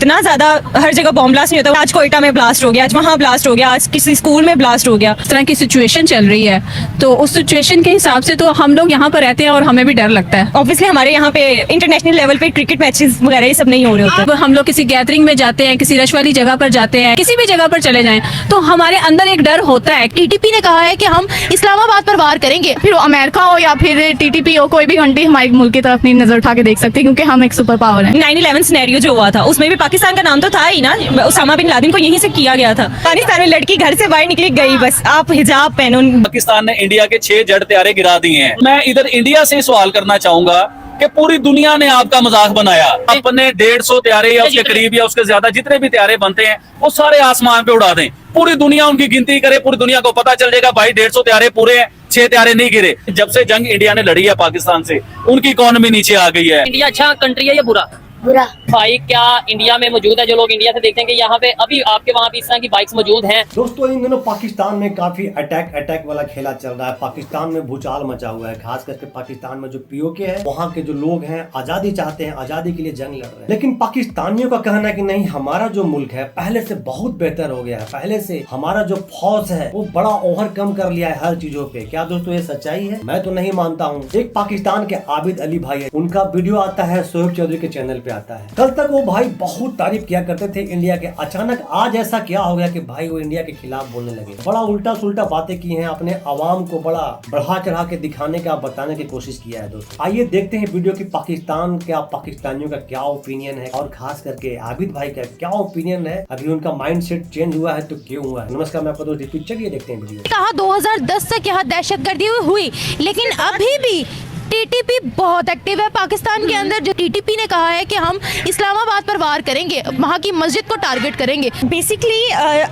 इतना ज्यादा हर जगह बॉम्ब ब्लास्ट नहीं होता। आज कोयटा में ब्लास्ट हो गया, आज वहाँ ब्लास्ट हो गया, आज किसी स्कूल में ब्लास्ट हो गया। इस तरह की सिचुएशन चल रही है तो उस सिचुएशन के हिसाब से तो हम लोग यहाँ पर रहते हैं और हमें भी डर लगता है। ऑब्वियसली हमारे यहाँ पे इंटरनेशनल लेवल पे क्रिकेट मैचेस वगैरह ये सब नहीं हो रहे होते। अब हम लोग किसी गैदरिंग में जाते हैं, किसी रश वाली जगह पर जाते हैं, किसी भी जगह पर चले जाएं तो हमारे अंदर एक डर होता है। टीटीपी ने कहा है कि हम इस्लामाबाद पर वार करेंगे, फिर वो अमेरिका हो या फिर टीटीपी हो, कोई भी कंट्री हमारे मुल्क की तरफ नहीं नजर उठा के देख सकती क्योंकि हम एक सुपर पावर है। 9/11 सिनेरियो जो हुआ था उसमें भी पाकिस्तान का नाम तो था ही ना, उसामा बिन लादेन को यहीं से किया गया था। पाकिस्तान में लड़की घर से बाहर निकली गई, बस आप हिजाब पहनो। पाकिस्तान ने इंडिया के 6 जेट तैयारे गिरा दिए हैं। मैं इधर इंडिया से सवाल करना चाहूंगा कि पूरी दुनिया ने आपका मजाक बनाया। अपने 150 तैयारे या उसके करीब या उसके ज्यादा जितने भी तैयारे बनते हैं वो सारे आसमान पे उड़ा दें, पूरी दुनिया उनकी गिनती करे, पूरी दुनिया को पता चल जाएगा भाई 150 तैयारे पूरे हैं, 6 तैयारे नहीं गिरे। जब से जंग इंडिया ने लड़ी है पाकिस्तान से, उनकी इकोनॉमी नीचे आ गई है। इंडिया अच्छा कंट्री है या बुरा? बुरा। भाई क्या इंडिया में मौजूद है, जो लोग इंडिया से देखते हैं कि यहाँ पे अभी आपके वहाँ भी इस तरह की बाइक्स मौजूद हैं? दोस्तों इन दिनों पाकिस्तान में काफी अटैक वाला खेला चल रहा है। पाकिस्तान में भूचाल मचा हुआ है, खास करके पाकिस्तान में जो पीओके है वहाँ के जो लोग हैं आजादी चाहते हैं, आजादी के लिए जंग लड़ रहे हैं। लेकिन पाकिस्तानियों का कहना है कि नहीं, हमारा जो मुल्क है पहले से बहुत बेहतर हो गया है, पहले से हमारा जो फौज है वो बड़ा ओवरकम कर लिया है हर चीजों पे। क्या दोस्तों ये सच्चाई है? मैं तो नहीं मानता हूँ। एक पाकिस्तान के आबिद अली भाई है, उनका वीडियो आता है शोएब चौधरी के चैनल पे आता है। कल तक वो भाई बहुत तारीफ किया करते थे इंडिया के, अचानक आज ऐसा क्या हो गया कि भाई वो इंडिया के खिलाफ बोलने लगे। बड़ा उल्टा सुल्टा बातें की हैं, अपने आवाम को बड़ा बढ़ा चढ़ा के दिखाने का, बताने की कोशिश किया है। दोस्तों आइए देखते हैं वीडियो की पाकिस्तान क्या पाकिस्तानियों का क्या ओपिनियन है और खास करके आबिद भाई का क्या ओपिनियन है। अभी उनका माइंड सेट चेंज हुआ है तो क्यों हुआ है। नमस्कार, मैं आपका दोस्त दीपक, चलिए देखते हैं वीडियो। कहा 2010 तक यहाँ दहशतगर्दी हुई, लेकिन अभी भी टीटीपी बहुत एक्टिव है पाकिस्तान के अंदर। जो टीटीपी ने कहा है कि हम इस्लामाबाद पर वार करेंगे, वहाँ की मस्जिद को टारगेट करेंगे। बेसिकली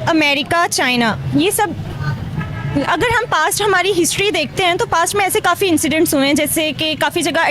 अमेरिका, चाइना, ये सब अगर हम पास्ट हमारी हिस्ट्री देखते हैं तो पास्ट में ऐसे काफ़ी इंसिडेंट्स हुए हैं, जैसे कि काफ़ी जगह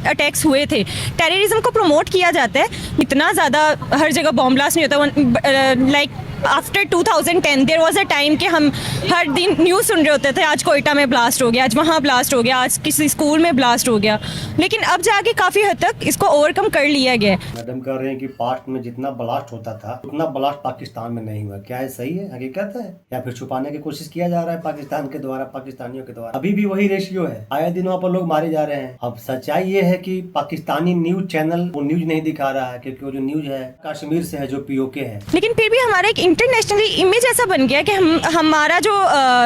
अटैक्स हुए थे। टेररिज्म को प्रमोट किया जाता है, इतना ज़्यादा हर जगह बॉम्ब ब्लास्ट नहीं होता। Like after 2010 there was a time कि हम हर दिन न्यूज़ सुन रहे होते थे, आज कोयटा में ब्लास्ट हो गया, आज वहाँ ब्लास्ट हो गया, आज किसी स्कूल में ब्लास्ट हो गया। लेकिन अब जाके काफ़ी हद तक इसको ओवरकम कर लिया गया है। मैडम कह रहे हैं कि पास्ट में जितना ब्लास्ट होता था उतना ब्लास्ट पाकिस्तान में नहीं हुआ। क्या ये सही है, हकीकत है, या फिर छुपाने की कोशिश किया जा रहा है पाकिस्तान के द्वारा, पाकिस्तानियों के द्वारा? अभी भी वही रेशियो है, आए दिन वहाँ पर लोग मारे जा रहे हैं। अब सच्चाई ये है कि पाकिस्तानी न्यूज चैनल वो न्यूज नहीं दिखा रहा है, क्योंकि वो जो न्यूज है कश्मीर से है, जो पीओके है। लेकिन फिर भी हमारा एक इंटरनेशनली इमेज ऐसा बन गया कि हमारा जो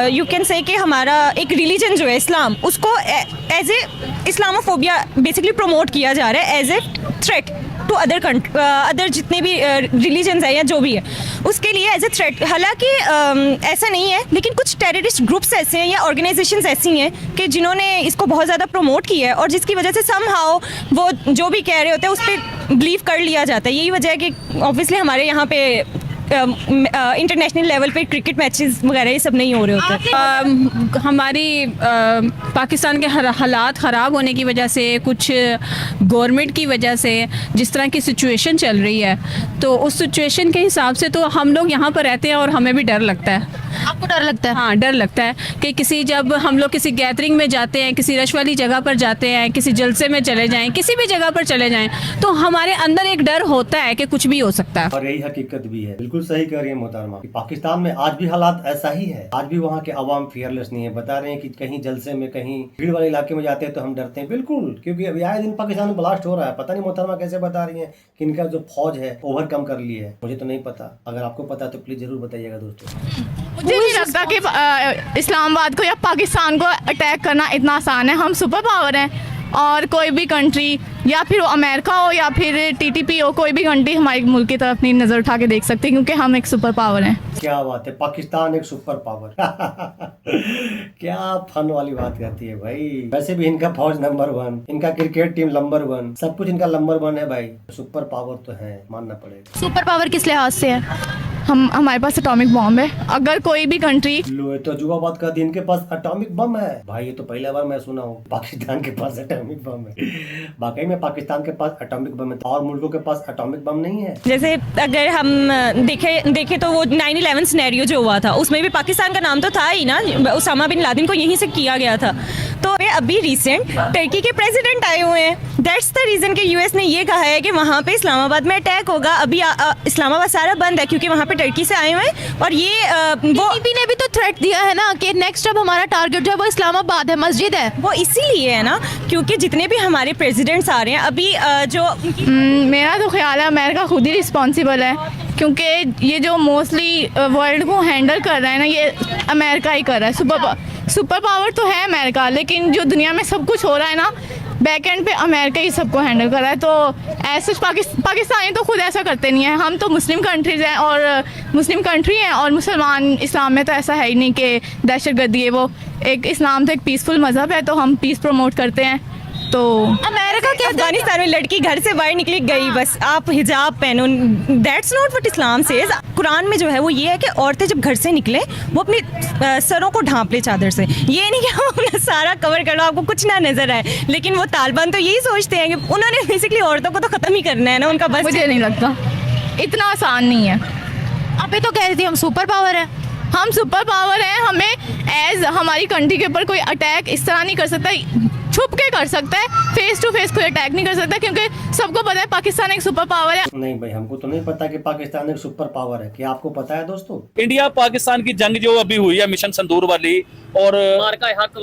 यू कैन से कि हमारा एक रिलीजन जो है इस्लाम, उसको as a Islamophobia basically promote किया जा रहा है, as a threat to other जितने भी रिलीजन्स है या जो भी है उसके लिए एज ए थ्रेट। हालांकि ऐसा नहीं है, लेकिन कुछ टेररिस्ट ग्रुप्स ऐसे हैं या ऑर्गेनाइजेशंस ऐसी हैं कि जिन्होंने इसको बहुत ज़्यादा प्रमोट किया है और जिसकी वजह से समहाउ वो जो भी कह रहे होते हैं उस पर बिलीव कर लिया जाता है। यही वजह है कि ऑब्वियसली हमारे यहाँ पे इंटरनेशनल लेवल पे क्रिकेट मैचेस वगैरह ये सब नहीं हो रहे होते। हमारी पाकिस्तान के हालात ख़राब होने की वजह से, कुछ गवर्नमेंट की वजह से जिस तरह की सिचुएशन चल रही है तो उस सिचुएशन के हिसाब से तो हम लोग यहाँ पर रहते हैं और हमें भी डर लगता है। आपको डर लगता है? हाँ, डर लगता है कि जब हम लोग किसी गैदरिंग में जाते हैं, किसी रश वाली जगह पर जाते हैं, किसी जलसे में चले जाएं, किसी भी जगह पर चले जाएं तो हमारे अंदर एक डर होता है कि कुछ भी हो सकता है। और यही हकीकत भी है, बिल्कुल सही कह रही है मोहतरमा। पाकिस्तान में आज भी हालात ऐसा ही है, आज भी वहाँ के अवाम फियरलेस नहीं है। बता रहे हैं कि कहीं जलसे में, कहीं भीड़ वाले इलाके में जाते हैं तो हम डरते हैं। बिल्कुल, क्योंकि अभी आए दिन पाकिस्तान में ब्लास्ट हो रहा है। पता नहीं मोहतरमा कैसे बता रही है कि इनका जो फौज है ओवरकम कर ली है, मुझे तो नहीं पता। अगर आपको पता तो प्लीज जरूर बताइएगा दोस्तों। मुझे नहीं लगता कि इस्लामाबाद को या पाकिस्तान को अटैक करना इतना आसान है। हम सुपर पावर हैं और कोई भी कंट्री, या फिर वो अमेरिका हो या फिर टीटीपी हो, कोई भी कंट्री हमारे मुल्क की तरफ नहीं नजर उठा के देख सकती क्योंकि हम एक सुपर पावर हैं। क्या बात है, पाकिस्तान एक सुपर पावर। क्या फन वाली बात कहती है भाई। वैसे भी इनका फौज नंबर 1, इनका क्रिकेट टीम नंबर 1, सब कुछ इनका नंबर 1 है भाई। सुपर पावर तो है, मानना पड़ेगा। सुपर पावर किस लिहाज से है? हमारे पास एटॉमिक बॉम्ब है। अगर कोई भी कंट्री लो, ये तो अजूबा बात कर दी, इनके पास एटॉमिक बम है। भाई ये तो पहला बार मैं सुना हूँ पाकिस्तान के पास एटॉमिक बम है। वाकई में पाकिस्तान के पास एटॉमिक बम है और मुल्कों के पास एटॉमिक बम नहीं है। जैसे अगर हम देखे तो वो 9/11 सिनेरियो जो हुआ था उसमें भी पाकिस्तान का नाम तो था ही ना, उसामा बिन लादेन को यहीं से किया गया था। तो अभी रिसेंट टर्की के प्रेसिडेंट आए हुए हैं, दैट्स द रीज़न कि यूएस ने ये कहा है कि वहाँ पे इस्लामाबाद में अटैक होगा। अभी इस्लामाबाद सारा बंद है क्योंकि वहाँ पे टर्की से आए हुए हैं और ये वो टीपी ने भी तो थ्रेट दिया है ना कि नेक्स्ट अब हमारा टारगेट जो है वो इस्लामाबाद है, मस्जिद है। वो इसीलिए है ना क्योंकि जितने भी हमारे प्रेसिडेंट्स आ रहे हैं अभी मेरा तो ख्याल है अमेरिका खुद ही रिस्पॉन्सिबल है, क्योंकि ये जो मोस्टली वर्ल्ड को हैंडल कर रहा है ना ये अमेरिका ही कर रहा है। सुपर पावर तो है अमेरिका, लेकिन जो दुनिया में सब कुछ हो रहा है ना बैक एंड पे अमेरिका ही सबको हैंडल कर रहा है। तो ऐसे पाकिस्तानी तो खुद ऐसा करते नहीं है। हम तो मुस्लिम कंट्रीज़ हैं और मुस्लिम कंट्री हैं और मुसलमान इस्लाम में तो ऐसा है ही नहीं कि दहशतगर्दी है। वो एक इस्लाम तो एक पीसफुल मज़हब है, तो हम पीस प्रमोट करते हैं। तो अमेरिका क्या अफगानिस्तान में लड़की घर से बाहर निकली गई, बस आप हिजाब पहनो, that's not what Islam says. Quran में जो है वो ये है कि औरतें जब घर से निकले वो अपने सरों को ढांप ले चादर से। ये नहीं कि हम अपना सारा कवर कर लो आपको कुछ ना नजर आए, लेकिन वो तालिबान तो यही सोचते हैं कि उन्होंने बेसिकली औरतों को तो खत्म ही करना है ना, उनका बस। मुझे नहीं लगता इतना आसान नहीं है। अभी तो कह रही थी हम सुपर पावर है। हम सुपर पावर हैं, हमें एज हमारी कंट्री के ऊपर कोई अटैक इस तरह नहीं कर सकता, छुप के कर सकता है, फेस टू फेस कोई अटैक नहीं कर सकता, क्योंकि सबको पता है पाकिस्तान एक सुपर पावर है। नहीं भाई, हमको तो नहीं पता कि पाकिस्तान एक सुपर पावर है। क्या आपको पता है दोस्तों? इंडिया पाकिस्तान की जंग जो अभी हुई है मिशन संदूर वाली और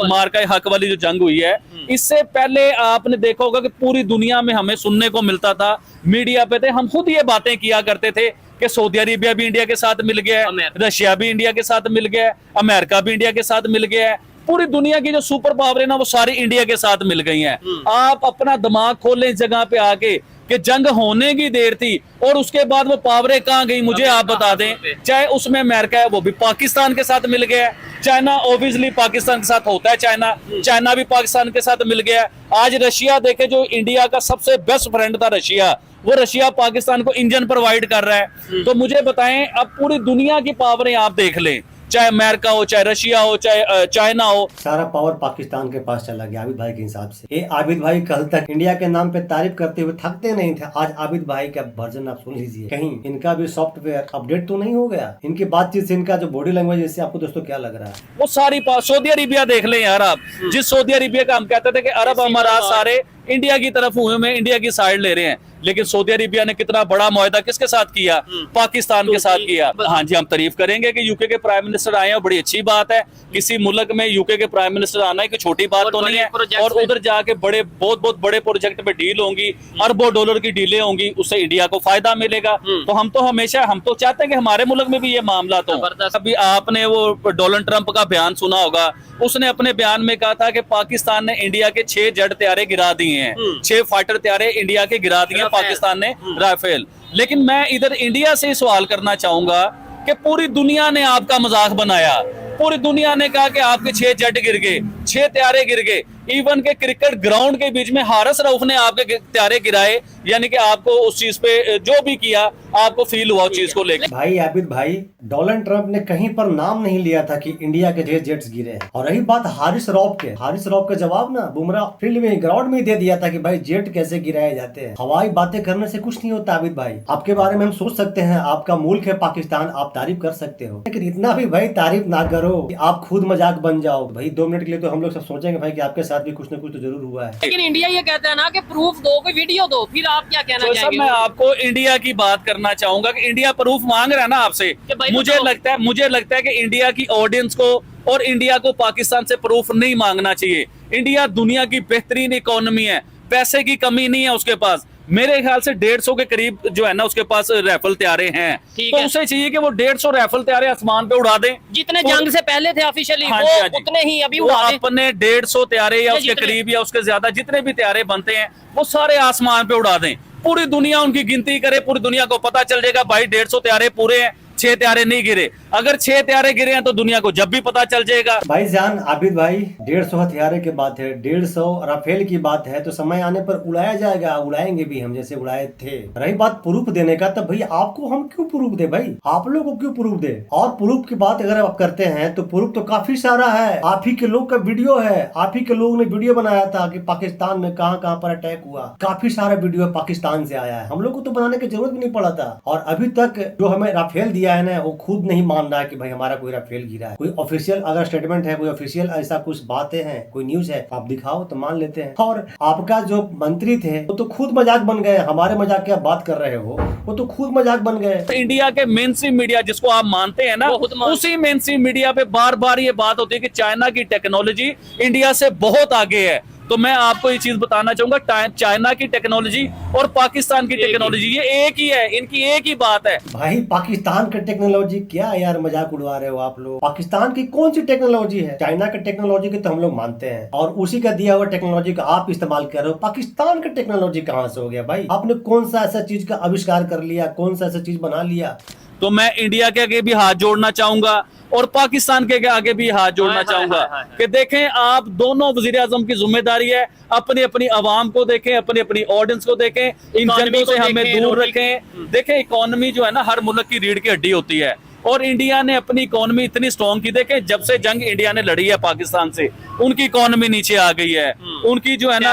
मार्का हक वाली जो जंग हुई है, इससे पहले आपने देखा होगा कि पूरी दुनिया में हमें सुनने को मिलता था, मीडिया पे थे, हम खुद ये बातें किया करते थे कि सऊदी अरेबिया भी इंडिया के साथ मिल गया है, रशिया भी इंडिया के साथ मिल गया है, अमेरिका भी इंडिया के साथ मिल गया है। पूरी दुनिया की जो सुपर पावर है ना वो सारी इंडिया के साथ मिल गई हैं। आप अपना दिमाग खोलें इस जगह पे आके कि जंग होने की देर थी और उसके बाद वो पावरें कहाँ गई, मुझे आप बता दें। चाहे उसमें अमेरिका है वो भी पाकिस्तान के साथ मिल गया है, चाइना ऑब्वियसली पाकिस्तान के साथ होता है, चाइना भी पाकिस्तान के साथ मिल गया है। आज रशिया देखे, जो इंडिया का सबसे बेस्ट फ्रेंड था रशिया, वो रशिया पाकिस्तान को इंजन प्रोवाइड कर रहा है। तो मुझे बताएं, अब पूरी दुनिया की पावरें आप देख लें, चाहे अमेरिका हो, चाहे रशिया हो, चाहे चाइना हो, सारा पावर पाकिस्तान के पास चला गया आबिद भाई के हिसाब से। ये आबिद भाई कल तक इंडिया के नाम पे तारीफ करते हुए थकते नहीं थे। आज आबिद भाई का वर्जन आप सुन लीजिए, कहीं इनका भी सॉफ्टवेयर अपडेट तो नहीं हो गया? इनकी बातचीत से, इनका जो बॉडी लैंग्वेज, इससे आपको दोस्तों क्या लग रहा है? वो सारी सऊदी अरेबिया देख लें यार आप, जिस सऊदी अरेबिया का हम कहते थे कि अरब अमारात सारे इंडिया की तरफ हुए में इंडिया की साइड ले रहे हैं, लेकिन सऊदी अरेबिया ने कितना बड़ा मुआहदा किसके साथ किया? पाकिस्तान के साथ किया। हाँ जी, हम तारीफ करेंगे कि यूके के प्राइम मिनिस्टर आए हैं, बड़ी अच्छी बात है। किसी मुल्क में यूके के प्राइम मिनिस्टर आना है कि छोटी बात तो नहीं है, और उधर जाके बहुत बड़े प्रोजेक्ट पे डील होंगी, अरबों डॉलर की डीलें होंगी, उससे इंडिया को फायदा मिलेगा। तो हम तो चाहते हैं कि हमारे मुल्क में भी ये मामला तो। अभी आपने वो डोनाल्ड ट्रंप का बयान सुना होगा, उसने अपने बयान में कहा था कि पाकिस्तान ने इंडिया के 6 जेट तैयारे गिरा दिए हैं, 6 फाइटर तैयारे इंडिया के गिरा दिए हैं पाकिस्तान ने, राफेल। लेकिन मैं इधर इंडिया से सवाल करना चाहूंगा कि पूरी दुनिया ने आपका मजाक बनाया, पूरी दुनिया ने कहा कि आपके 6 जेट गिर गए, 6 तैयारे गिर गए। इवन के क्रिकेट ग्राउंड के बीच में हारिस रऊफ ने आपके तैयारे गिराए, यानी कि आपको उस चीज पे जो भी किया आपको फील हुआ उस चीज को लेकर। भाई आबिद भाई, डोनाल्ड ट्रंप ने कहीं पर नाम नहीं लिया था कि इंडिया के 6 जेट्स गिरे हैं। और रही बात हारिस रऊफ का जवाब ना बुमराह फील्ड में, ग्राउंड में दे दिया था कि भाई जेट कैसे गिराए जाते हैं। हवाई बातें करने से कुछ नहीं होता आबिद भाई। आपके बारे में हम सोच सकते हैं, आपका मुल्क है पाकिस्तान, आप तारीफ कर सकते हो, लेकिन इतना भी भाई तारीफ ना करो कि आप खुद मजाक बन जाओ। भाई 2 मिनट के लिए तो हम लोग सब सोचेंगे भाई कि आपके साथ भी कुछ न कुछ तो जरूर हुआ है। लेकिन इंडिया ये कहता है ना कि प्रूफ दो, कोई वीडियो दो, फिर आप क्या कहना चाहेंगे? मैं आपको इंडिया की बात करना चाहूंगा कि इंडिया प्रूफ मांग रहा है ना आपसे। मुझे लगता है कि इंडिया की ऑडियंस को और इंडिया को पाकिस्तान से प्रूफ नहीं मांगना चाहिए। इंडिया दुनिया की बेहतरीन इकोनॉमी है, पैसे की कमी नहीं है उसके पास। मेरे ख्याल से 150 के करीब जो है ना उसके पास राइफल तैयारे हैं, तो उसे चाहिए कि वो 150 राइफल तैयारे आसमान पे उड़ा दें। जितने जंग से पहले थे ऑफिशियली, हाँ वो उतने ही अभी उड़ा दें। अपने 150 तैयारे या उसके करीब या उसके ज्यादा जितने भी तैयारे बनते हैं वो सारे आसमान पे उड़ा दें। पूरी दुनिया उनकी गिनती करे, पूरी दुनिया को पता चल जाएगा भाई 150 तैयारे पूरे हैं, 6 तैयारे नहीं गिरे। अगर 6 हथियारे गिरे हैं तो दुनिया को जब भी पता चल जाएगा। भाईजान आबिद भाई, 150 हथियारे की बात है, 150 राफेल की बात है, तो समय आने पर उड़ाया जाएगा, उड़ाएंगे भी हम जैसे उड़ाए थे। रही बात प्रूफ देने का, तब भाई आपको हम क्यों प्रूफ दे भाई, आप लोग को क्यों प्रूफ दे। और प्रूफ की बात अगर आप करते हैं तो प्रूफ तो काफी सारा है, आप ही के लोग का वीडियो है, आप ही के लोग ने वीडियो बनाया था कि पाकिस्तान में कहां कहां पर अटैक हुआ, काफी सारा वीडियो पाकिस्तान से आया है, हम लोग को तो बनाने की जरूरत भी नहीं पड़ा था। और अभी तक जो हमें राफेल दिया है ना, वो खुद नहीं मान रहा है कि भाई हमारा कोई राफेल गिरा है। कोई ऑफिशियल अगर स्टेटमेंट है, कोई ऑफिशियल ऐसा कुछ बातें हैं, कोई न्यूज है, आप दिखाओ तो मान लेते हैं। और आपका जो मंत्री थे वो तो खुद मजाक बन गए, हमारे मजाक की आप बात कर रहे हो, वो तो खुद मजाक बन गए। इंडिया के मेन स्ट्रीम मीडिया जिसको आप मानते हैं ना, उसी मेन स्ट्रीम मीडिया पे बार बार ये बात होती है कि चाइना की टेक्नोलॉजी इंडिया से बहुत आगे है। तो मैं आपको ये चीज बताना चाहूंगा, चाइना की टेक्नोलॉजी और पाकिस्तान की टेक्नोलॉजी ये एक ही है, इनकी एक ही बात है। भाई पाकिस्तान की टेक्नोलॉजी क्या यार, मजाक उड़वा रहे हो आप लोग। पाकिस्तान की कौन सी टेक्नोलॉजी है, चाइना की टेक्नोलॉजी की तो हम लोग मानते हैं, और उसी का दिया हुआ टेक्नोलॉजी का आप इस्तेमाल कर रहे हो। पाकिस्तान की टेक्नोलॉजी कहाँ से हो गया भाई, आपने कौन सा ऐसा चीज का आविष्कार कर लिया, कौन सा ऐसा चीज बना लिया। तो मैं इंडिया के आगे भी हाथ जोड़ना चाहूंगा और पाकिस्तान के आगे भी हाथ जोड़ना चाहूंगा कि देखें, आप दोनों वजीर आजम की जिम्मेदारी है, अपनी अपनी आवाम को देखें, अपनी अपनी ऑडियंस को देखें, इन जंगों से हमें दूर रखें। देखें, इकोनॉमी जो है ना हर मुल्क की रीढ़ की हड्डी होती है, और इंडिया ने अपनी इकोनॉमी इतनी स्ट्रॉन्ग की। देखें, जब से जंग इंडिया ने लड़ी है पाकिस्तान से, उनकी इकोनॉमी नीचे आ गई है, उनकी जो है ना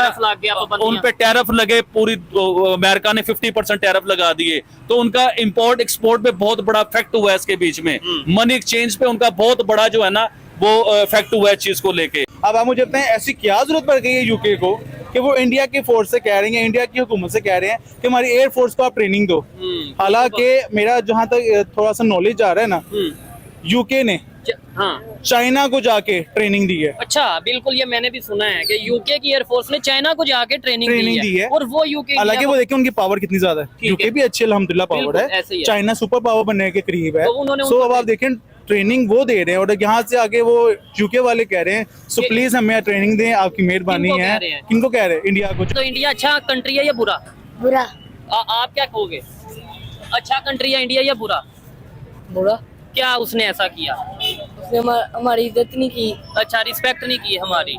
उन पे टैरिफ लगे, पूरी अमेरिका ने 50% टैरिफ लगा दिए, तो उनका इंपोर्ट एक्सपोर्ट पे बहुत बड़ा इफेक्ट हुआ है इसके बीच में, मनी एक्सचेंज पे उनका बहुत बड़ा जो है ना वो इफेक्ट हुआ है चीज को लेके। अब आप मुझे बताएं, ऐसी क्या जरूरत पड़ गई है यूके को कि वो इंडिया की फोर्स से कह रही है, इंडिया की हुकूमत से कह रहे हैं कि हमारी एयर फोर्स को आप ट्रेनिंग दो। हालांकि मेरा जहां तक थोड़ा सा नॉलेज आ रहा है ना, यूके ने चाइना को जाके ट्रेनिंग दी है। अच्छा, बिल्कुल, ये मैंने भी सुना है कि यूके की एयरफोर्स ने चाइना को जाके ट्रेनिंग दी है, और वो यूके, हालांकि वो देखिए उनकी पावर कितनी ज्यादा है, यूके भी अच्छी अल्हम्दुलिल्लाह पावर है, चाइना सुपर पावर बनने के करीब है। सो अब आप देखें, ट्रेनिंग वो दे रहे हैं, और यहाँ से आगे वो यूके वाले कह रहे हैं सो प्लीज हमें ट्रेनिंग दें, आपकी मेहरबानी है। किनको कह रहे हैं? इंडिया को। तो इंडिया अच्छा कंट्री है या बुरा? बुरा। आप क्या कहोगे, अच्छा कंट्री है इंडिया या बुरा? बुरा। क्या उसने ऐसा किया? उसने हमारी इज्जत नहीं की। अच्छा, रिस्पेक्ट नहीं की हमारी,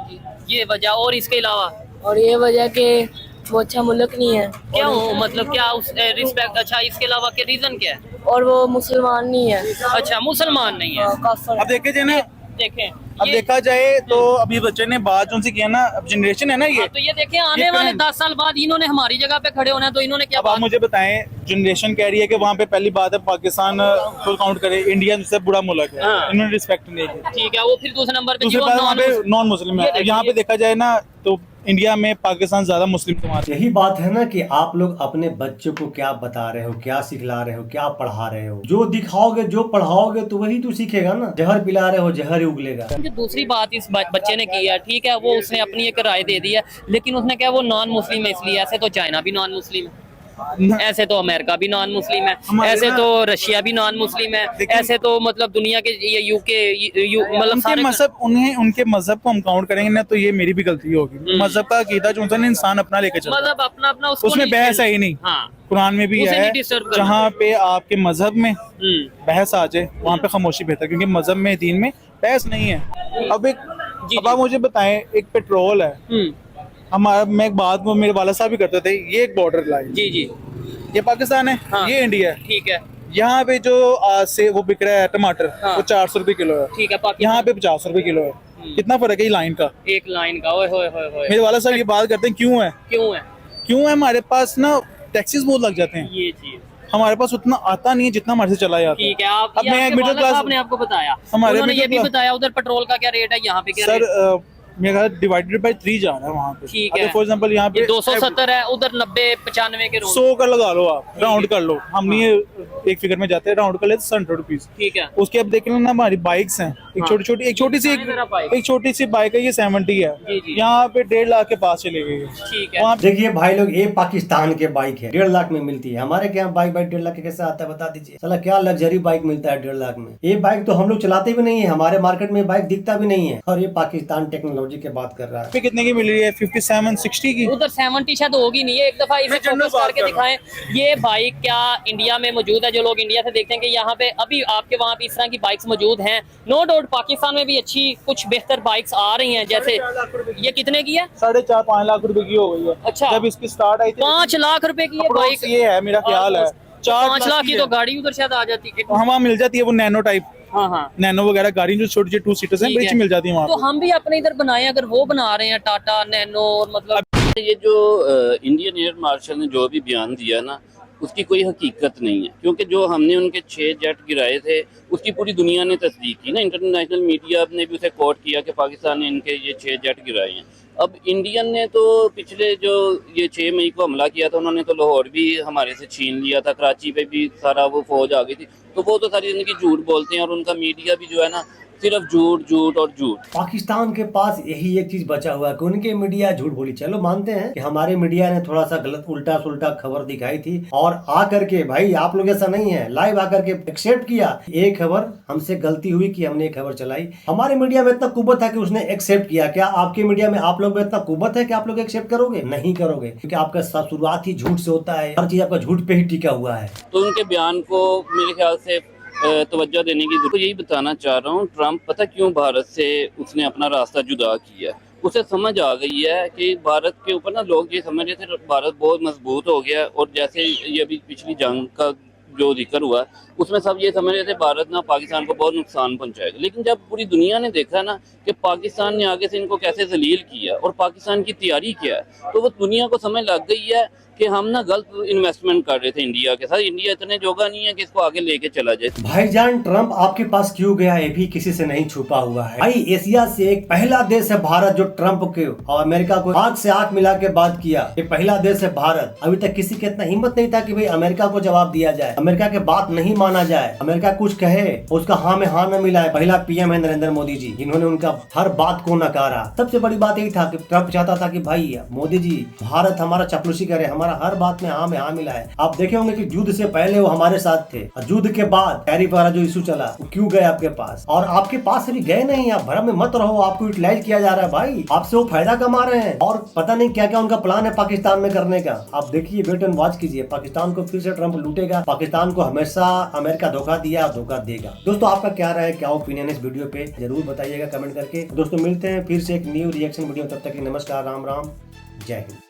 ये वजह? और इसके अलावा? और ये वजह के वो अच्छा मुल्क नहीं है। क्यों, मतलब क्या उस रिस्पेक्ट? अच्छा, इसके अलावा के रीजन क्या है? और वो मुसलमान नहीं है। अच्छा, मुसलमान नहीं है। अब देखे जाए ना, देखें, अब देखा जाए तो अभी बच्चे ने बात जो उनसे किया ना, अब जनरेशन है ना ये, तो ये देखें, आने वाले 10 साल बाद इन्होंने हमारी जगह पे खड़े होना है, तो इन्होंने क्या अब आप मुझे बताएं, जनरेशन कह रही है कि वहाँ पे पहली बात है पाकिस्तान को काउंट करे, इंडिया से बुरा मुल्क है, इन्होंने रिस्पेक्ट नहीं की। ठीक है, वो फिर दूसरे नंबर पे नॉन मुस्लिम है। यहाँ पे देखा जाए ना तो इंडिया में पाकिस्तान ज्यादा मुस्लिम समाज। यही बात है ना कि आप लोग अपने बच्चों को क्या बता रहे हो, क्या सिखला रहे हो, क्या पढ़ा रहे हो। जो दिखाओगे, जो पढ़ाओगे तो वही तो सीखेगा ना। जहर पिला रहे हो, जहर ही उगलेगा। दूसरी बात इस बच्चे ने की है, ठीक है, वो उसने अपनी एक राय दे दी है, लेकिन उसने क्या वो नॉन मुस्लिम है इसलिए। ऐसे तो चाइना भी नॉन मुस्लिम है, ऐसे तो अमेरिका भी नॉन मुस्लिम है, ऐसे तो रशिया भी नॉन मुस्लिम है, ऐसे तो मतलब दुनिया के ये यूके मतलब सारे मजहब, उनके मजहब को हम काउंट करेंगे ना तो ये मेरी भी गलती होगी। मजहब का अकीदा जो होता है इंसान अपना लेके चलता है, मतलब अपना अपना, उसमें बहस है ही नहीं। कुरान में भी है, जहाँ पे आपके मजहब में बहस आ जाए वहाँ पे खामोशी बेहतर, क्योंकि मजहब में, दीन में बहस नहीं है। अब आप मुझे बताएं, एक पेट्रोल है हमारा, मैं एक बात वो मेरे वाला साहब भी करते थे, ये एक बॉर्डर लाइन, जी जी, ये पाकिस्तान है, ये इंडिया है, ठीक है। यहाँ पे जो से वो बिक रहा है टमाटर, वो 400 रुपए किलो है, ठीक है। यहाँ पे 50 रुपए किलो है, कितना फर्क है लाइन का, एक लाइन का। ओए होए होए होए, मेरे वाला साहब ये बात करते हैं, क्यों है हमारे पास ना टैक्सेस बहुत लग जाते हैं, ये चीज हमारे पास उतना आता नहीं है जितना हमारे से चला जाता है। ठीक है, आप अब मैं मिडिल क्लास, आपने आपको बताया, उन्होंने ये भी बताया उधर पेट्रोल का क्या रेट है, यहाँ पे क्या सर मेरा डिवाइडेड बाय 3 जा रहा है वहाँ पे। ठीक है, फॉर एग्जांपल यहाँ पे 270 है, उधर 90-95 के 100 का लगा लो, आप राउंड कर लो, हम नहीं एक फिगर में जाते हैं, राउंड कर लेते 100 रुपीज। ठीक है, उसके अब देख लो ना हमारी बाइक्स हैं, एक छोटी सी बाइक है, ये 70 है, यहाँ पे 1.5 लाख के पास चले गई है। ठीक है, देखिए भाई लोग, ये पाकिस्तान के बाइक है, 1.5 लाख में मिलती है। हमारे क्या बाइक 1.5 लाख के कैसे आता है बता दीजिए। चला क्या लग्जरी बाइक मिलता है 1.5 लाख में। ये बाइक तो हम लोग चलाते भी नहीं है, हमारे मार्केट में बाइक दिखता भी नहीं है। और ये पाकिस्तान टेक्नोलॉजी टेक्नोलॉजी की बात कर रहा है। पे कितने की मिल रही है? 57, 60 की? उधर 70 शायद होगी नहीं है, एक दफा इसे फोकस करके दिखाएं ये बाइक क्या इंडिया में मौजूद है। जो लोग इंडिया से देखते हैं कि यहाँ पे अभी आपके वहाँ पे इस तरह की बाइक्स मौजूद हैं, नो डाउट पाकिस्तान में भी अच्छी कुछ बेहतर बाइक्स आ रही हैं। जैसे ये कितने की है? 4.5-5 लाख रुपए की हो गई है। अच्छा, जब इसकी स्टार्ट आई थी 5 लाख रुपए की ये बाइक, ये है मेरा ख्याल है। 5 लाख की तो गाड़ी उधर शायद आ जाती है। वहाँ मिल जाती है वो नैनो टाइप, हाँ हाँ, नैनो वगैरह गाड़ी जो छोटी छोटी 2 सीटर्स हैं ठीक बड़ी है। मिल जाती है वहाँ तो पे। हम भी अपने इधर बनाए, अगर वो बना रहे हैं टाटा नैनो, और मतलब ये जो इंडियन एयर मार्शल ने जो भी बयान दिया ना, उसकी कोई हकीकत नहीं है, क्योंकि जो हमने उनके 6 जेट गिराए थे उसकी पूरी दुनिया ने तस्दीक की ना। इंटरनेशनल मीडिया ने भी उसे कोट किया कि पाकिस्तान ने इनके ये 6 जेट गिराए हैं। अब इंडियन ने तो पिछले जो ये 6 मई को हमला किया था, उन्होंने तो लाहौर भी हमारे से छीन लिया था, कराची पे भी सारा वो फौज आ गई थी। तो वो तो सारी जिंदगी झूठ बोलते हैं, और उनका मीडिया भी जो है ना सिर्फ झूठ झूठ और झूठ। पाकिस्तान के पास यही एक चीज बचा हुआ है कि उनके मीडिया झूठ बोली। चलो मानते हैं कि हमारे मीडिया ने थोड़ा सा गलत उल्टा सुल्टा खबर दिखाई थी, और आकर के भाई आप लोग ऐसा नहीं है, लाइव आकर के एक्सेप्ट किया ये खबर हमसे गलती हुई कि हमने खबर चलाई। हमारे मीडिया में इतना कुव्वत है कि उसने एक्सेप्ट किया। क्या आपके मीडिया में आप लोग में इतना कुव्वत है कि आप लोग एक्सेप्ट करोगे? नहीं करोगे, क्योंकि आपका सब शुरुआत ही झूठ से होता है, हर चीज आपका झूठ पे ही टिका हुआ है। तो उनके बयान को मेरे ख्याल से तवज्जो देने की जरूरत। यही बताना चाह रहा हूँ, ट्रम्प पता क्यों भारत से उसने अपना रास्ता जुदा किया? उसे समझ आ गई है कि भारत के ऊपर ना लोग ये समझ रहे थे भारत बहुत मजबूत हो गया, और जैसे ये अभी पिछली जंग का जो जिक्र हुआ उसमें सब ये समझ रहे थे भारत ना पाकिस्तान को बहुत नुकसान पहुंचाएगा। लेकिन जब पूरी दुनिया ने देखा ना कि पाकिस्तान ने आगे से इनको कैसे जलील किया और पाकिस्तान की तैयारी क्या है, तो वो दुनिया को समझ लग गई है कि हम ना गलत इन्वेस्टमेंट कर रहे थे इंडिया के साथ। इंडिया इतने जोगा नहीं है कि इसको आगे लेके चला जाए। भाईजान ट्रम्प आपके पास क्यों गया ये भी किसी से नहीं छुपा हुआ है। भाई एशिया से एक पहला देश है भारत जो ट्रम्प के और अमेरिका को आंख से आंख मिला के बात किया। ये पहला देश है भारत। अभी तक किसी के इतना हिम्मत नहीं था कि भाई अमेरिका को जवाब दिया जाए, अमेरिका के बात नहीं माना जाए, अमेरिका कुछ कहे उसका हाँ में हाँ न मिलाए। पहला पीएम है नरेंद्र मोदी जी, जिन्होंने उनका हर बात को नकारा। सबसे बड़ी बात यही था कि ट्रम्प चाहता था कि भाई मोदी जी भारत हमारा चपलूसी करे, हमारा हर बात में हाँ मिला है। आप देखे होंगे कि युद्ध से पहले वो हमारे साथ थे, और युद्ध के बाद टैरिफ वाला जो इशू चला वो क्यों गए आपके पास, और आपके पास भी गए नहीं। आप भ्रम में मत रहो, आपको यूटिलाइज किया जा रहा है भाई, आपसे वो फायदा कमा रहे हैं, और पता नहीं क्या क्या उनका प्लान है पाकिस्तान में करने का। आप देखिए, वेट एंड वॉच कीजिए, पाकिस्तान को फिर से ट्रम्प लूटेगा। पाकिस्तान को हमेशा अमेरिका धोखा दिया, धोखा देगा। दोस्तों आपका क्या राय है, क्या ओपिनियन है इस वीडियो पे जरूर बताइएगा कमेंट करके। दोस्तों मिलते हैं फिर से एक न्यू रिएक्शन वीडियो, तब तक के नमस्कार, राम राम, जय हिंद।